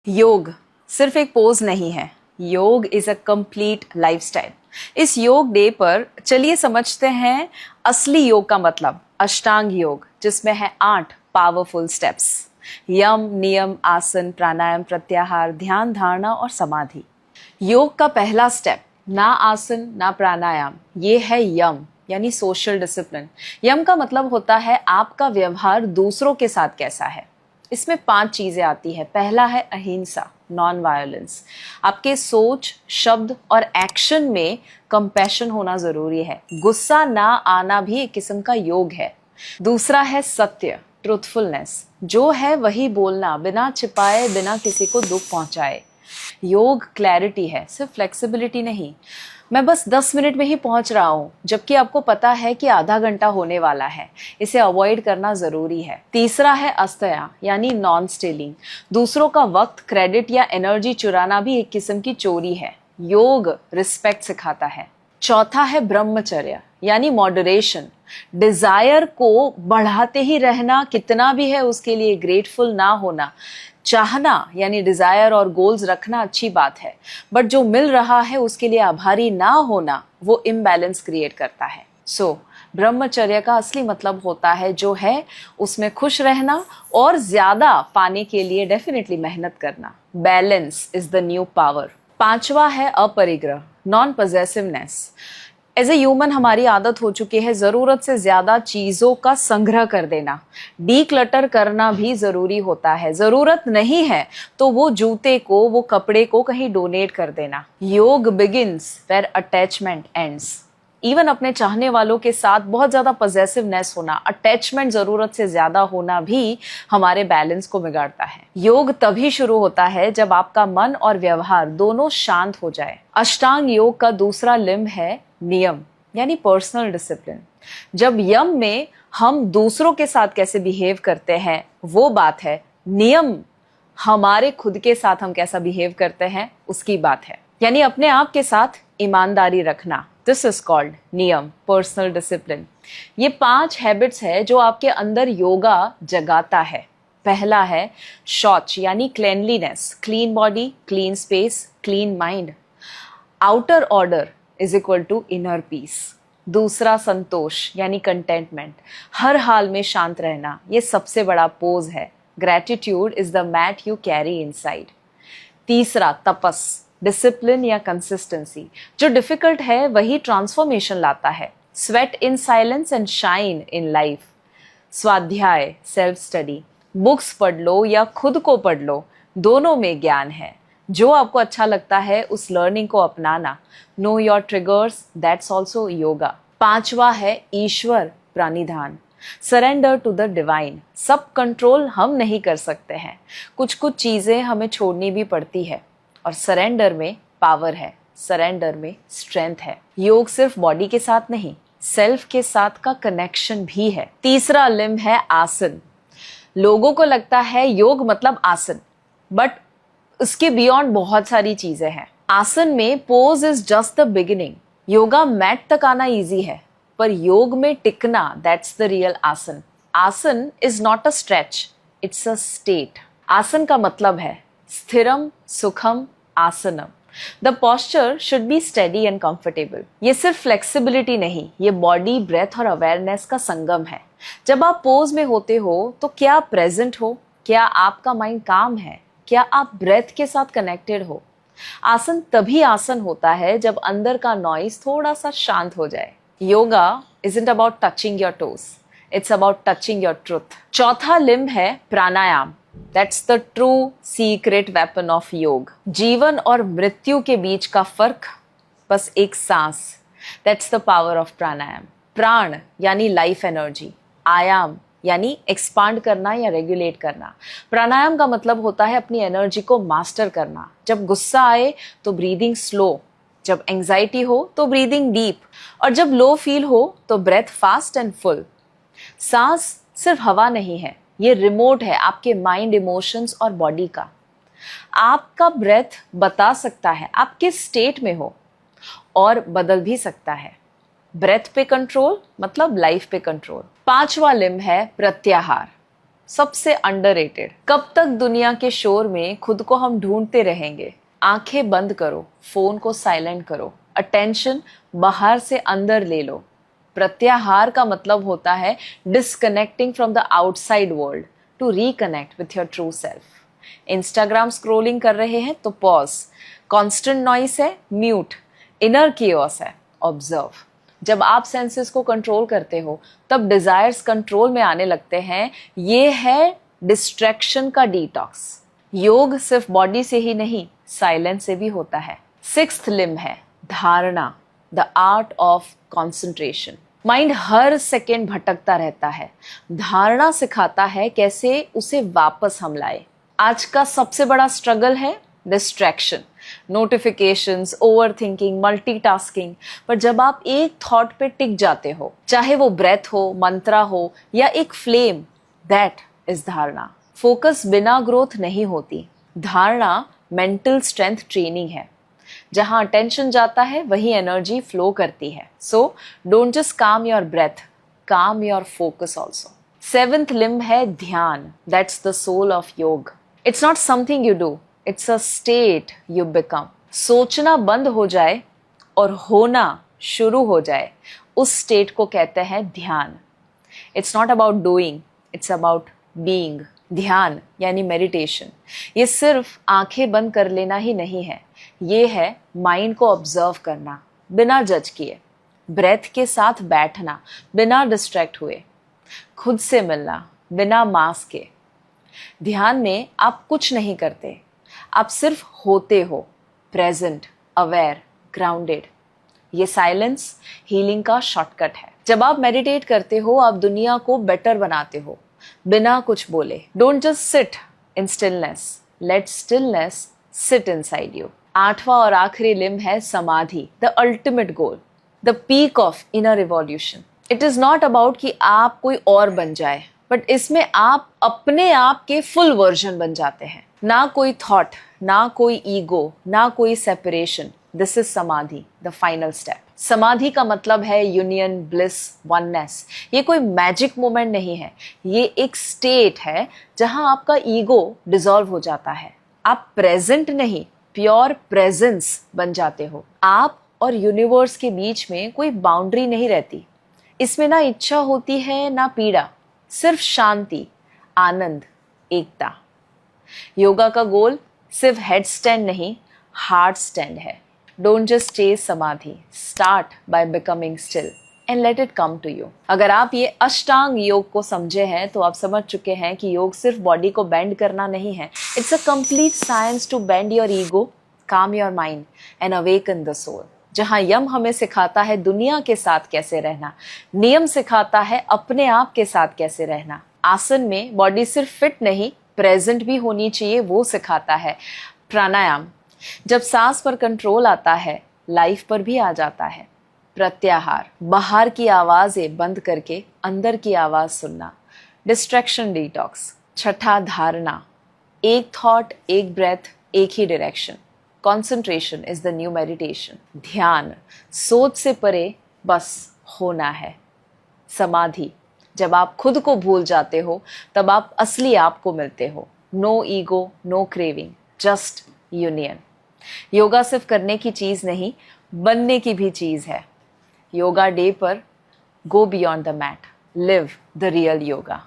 योग सिर्फ एक पोज नहीं है, योग इज अ कंप्लीट लाइफस्टाइल। इस योग डे पर चलिए समझते हैं असली योग का मतलब, अष्टांग योग, जिसमें है 8 पावरफुल स्टेप्स। यम, नियम, आसन, प्राणायाम, प्रत्याहार, ध्यान, धारणा और समाधि। योग का पहला स्टेप, ना आसन ना प्राणायाम, ये है यम यानी सोशल डिसिप्लिन। यम का मतलब होता है आपका व्यवहार दूसरों के साथ कैसा है। इसमें 5 चीजें आती है। पहला है अहिंसा, नॉन वायलेंस। आपके सोच, शब्द और एक्शन में कंपैशन होना जरूरी है। गुस्सा ना आना भी एक किस्म का योग है। दूसरा है सत्य, ट्रूथफुलनेस। जो है वही बोलना, बिना छिपाए, बिना किसी को दुख पहुंचाए। योग क्लैरिटी है, सिर्फ फ्लेक्सिबिलिटी नहीं। मैं बस 10 मिनट में ही पहुंच रहा हूं, जबकि आपको पता है कि आधा घंटा होने वाला है। इसे अवॉइड करना जरूरी है। तीसरा है अस्तया यानी नॉन स्टीलिंग। दूसरों का वक्त, क्रेडिट या एनर्जी चुराना भी एक किस्म की चोरी है। योग रिस्पेक्ट सिखाता है। चौथा है ब्रह्मचर्य यानी मॉडरेशन। डिजायर को बढ़ाते ही रहना, कितना भी है उसके लिए ग्रेटफुल ना होना। चाहना यानी डिजायर और गोल्स रखना अच्छी बात है, बट जो मिल रहा है उसके लिए आभारी ना होना, वो इम्बैलेंस क्रिएट करता है। ब्रह्मचर्य का असली मतलब होता है जो है उसमें खुश रहना और ज्यादा पाने के लिए डेफिनेटली मेहनत करना। Balance is the new power. पांचवा है अपरिग्रह, non possessiveness. As a human हमारी आदत हो चुकी है जरूरत से ज्यादा चीजों का संग्रह कर देना। डीक्लटर करना भी जरूरी होता है। जरूरत नहीं है तो वो जूते को, वो कपड़े को कहीं डोनेट कर देना। Yog begins where attachment ends. Even अपने चाहने वालों के साथ बहुत ज्यादा पॉसेसिवनेस होना, अटैचमेंट जरूरत से ज्यादा होना भी हमारे बैलेंस को बिगाड़ता है। योग तभी शुरू होता है जब आपका मन और व्यवहार दोनों शांत हो जाए। अष्टांग योग का दूसरा लिंब है नियम यानी पर्सनल डिसिप्लिन। जब यम में हम दूसरों के साथ कैसे बिहेव करते हैं वो बात है, नियम हमारे खुद के साथ हम कैसा बिहेव करते हैं उसकी बात है। यानी अपने आप के साथ ईमानदारी रखना। दिस इज कॉल्ड नियम, पर्सनल डिसिप्लिन। ये 5 हैबिट्स है जो आपके अंदर योगा जगाता है। पहला है शौच यानी cleanliness, clean body, clean space, clean mind. Outer order is equal to inner peace. दूसरा संतोष यानी कंटेंटमेंट, हर हाल में शांत रहना, ये सबसे बड़ा पोज है। Gratitude is the mat you carry inside. तीसरा तपस, डिसिप्लिन या कंसिस्टेंसी। जो डिफिकल्ट है वही ट्रांसफॉर्मेशन लाता है। Sweat in silence and shine in life. स्वाध्याय, सेल्फ स्टडी, बुक्स पढ़ लो या खुद को पढ़ लो, दोनों में ज्ञान है। जो आपको अच्छा लगता है उस लर्निंग को अपनाना। Know your triggers, that's also yoga. पांचवा है ईश्वर प्राणिधान, सरेंडर टू द डिवाइन। सब कंट्रोल हम नहीं कर सकते हैं, कुछ कुछ चीजें हमें छोड़नी भी पड़ती है, और सरेंडर में पावर है, सरेंडर में स्ट्रेंथ है। योग सिर्फ बॉडी के साथ नहीं, सेल्फ के साथ का कनेक्शन भी है। तीसरा लिंब है आसन। लोगों को लगता है योग मतलब आसन, बट उसके बियॉन्ड बहुत सारी चीजें हैं। आसन में pose is just the beginning. Yoga mat तक आना इजी है, पर योग में टिकना, that's the real asan. Asan is not a stretch, it's a state. आसन का मतलब है स्थिरम सुखम आसनम। The posture should be steady and comfortable. ये सिर्फ फ्लेक्सिबिलिटी नहीं, ये बॉडी, ब्रेथ और अवेयरनेस का संगम है। जब आप पोज में होते हो तो क्या आप प्रेजेंट हो? क्या आपका माइंड काम है? क्या आप ब्रेथ के साथ कनेक्टेड हो? आसन तभी आसन होता है जब अंदर का नॉइज थोड़ा सा शांत हो जाए। Yoga isn't about touching your toes, it's about touching your truth. चौथा लिंब है प्राणायाम, that's the true secret weapon of योग। जीवन और मृत्यु के बीच का फर्क बस एक सांस, that's the power of प्राणायाम। प्राण यानी लाइफ एनर्जी, आयाम यानी एक्सपांड करना या रेगुलेट करना। प्राणायाम का मतलब होता है अपनी एनर्जी को मास्टर करना। जब गुस्सा आए तो ब्रीदिंग स्लो, जब एंजाइटी हो तो ब्रीदिंग डीप, और जब लो फील हो तो ब्रेथ फास्ट एंड फुल। सांस सिर्फ हवा नहीं है, ये रिमोट है आपके माइंड, इमोशंस और बॉडी का। आपका ब्रेथ बता सकता है आप किस स्टेट में हो, और बदल भी सकता है। ब्रेथ पे कंट्रोल मतलब लाइफ पे कंट्रोल। पांचवा लिंब है प्रत्याहार, सबसे अंडररेटेड। कब तक दुनिया के शोर में खुद को हम ढूंढते रहेंगे? आंखें बंद करो, फोन को साइलेंट करो, अटेंशन बाहर से अंदर ले लो। प्रत्याहार का मतलब होता है disconnecting from the outside world to reconnect with your true self. Instagram scrolling कर रहे हैं तो पॉज, कॉन्स्टेंट नॉइस है म्यूट, इनर कियोस है ऑब्जर्व। जब आप सेंसेस को कंट्रोल करते हो तब डिजायर्स कंट्रोल में आने लगते हैं। ये है डिस्ट्रैक्शन का डिटॉक्स। योग सिर्फ बॉडी से ही नहीं, साइलेंस से भी होता है। सिक्स्थ लिम्ब है धारणा, the art of concentration. Mind her second भटकता रहता है, धारणा सिखाता है कैसे उसे वापस हम लाए। आज का सबसे बड़ा स्ट्रगल है डिस्ट्रैक्शन, नोटिफिकेशंस, ओवरथिंकिंग, मल्टीटास्किंग। पर जब आप एक थॉट पे टिक जाते हो, चाहे वो ब्रेथ हो, मंत्रा हो या एक फ्लेम, दैट इज धारणा। फोकस बिना ग्रोथ नहीं होती। धारणा मेंटल स्ट्रेंथ ट्रेनिंग है। जहां अटेंशन जाता है वही एनर्जी फ्लो करती है। So don't just calm your breath, calm your focus also. Seventh limb है ध्यान, that's the soul of yog. It's not something you do, it's a state you become. सोचना बंद हो जाए और होना शुरू हो जाए, उस स्टेट को कहते हैं ध्यान। It's not about doing, it's about being. ध्यान यानी मेडिटेशन, ये सिर्फ आंखें बंद कर लेना ही नहीं है, ये है माइंड को ऑब्जर्व करना बिना जज किए, ब्रेथ के साथ बैठना बिना डिस्ट्रैक्ट हुए, खुद से मिलना बिना मास्क के। ध्यान में आप कुछ नहीं करते, आप सिर्फ होते हो, प्रेजेंट, अवेयर, ग्राउंडेड। ये साइलेंस हीलिंग का शॉर्टकट है। जब आप मेडिटेट करते हो आप दुनिया को बेटर बनाते हो बिना कुछ बोले। Don't just sit in stillness, let stillness sit inside you. आठवां और आखिरी लिम्ब है समाधि, the ultimate goal, the peak of inner evolution. It is not about कि आप कोई और बन जाए, बट इसमें आप अपने आप के फुल वर्जन बन जाते हैं। ना कोई थॉट, ना कोई ईगो, ना कोई सेपरेशन। दिस इज समाधि, द फाइनल स्टेप। समाधि का मतलब है यूनियन, ब्लिस, वननेस। ये कोई मैजिक मोमेंट नहीं है, ये एक स्टेट है जहां आपका ईगो डिसॉल्व हो जाता है। आप प्रेजेंट नहीं, प्योर प्रेजेंस बन जाते हो। आप और यूनिवर्स के बीच में कोई बाउंड्री नहीं रहती। इसमें ना इच्छा होती है ना पीड़ा, सिर्फ शांति, आनंद, एकता। योगा का गोल सिर्फ हेड स्टैंड नहीं, हार्ट स्टैंड है। Don't just chase samadhi, start by becoming still and let it come to you. अगर आप ये अष्टांग योग को समझे हैं तो आप समझ चुके हैं कि योग सिर्फ बॉडी को बेंड करना नहीं है, it's a complete science to bend your ego, calm your mind and awaken the soul. जहां यम हमें सिखाता है दुनिया के साथ कैसे रहना, नियम सिखाता है अपने आप के साथ कैसे रहना। आसन में बॉडी सिर्फ फिट नहीं, प्रेजेंट भी होनी चाहिए, वो सिखाता है। प्राणायाम, जब सांस पर कंट्रोल आता है लाइफ पर भी आ जाता है। प्रत्याहार, बाहर की आवाजें बंद करके अंदर की आवाज सुनना। Distraction detox. छठा धारणा, एक थॉट, एक ब्रेथ, एक ही direction. Concentration is the new meditation. ध्यान, सोच से परे बस होना है। समाधि, जब आप खुद को भूल जाते हो तब आप असली आप को मिलते हो। No ego, no craving, just union. Yoga सिर्फ करने की चीज नहीं, बनने की भी चीज है। योगा डे पर go beyond the mat, live the real yoga.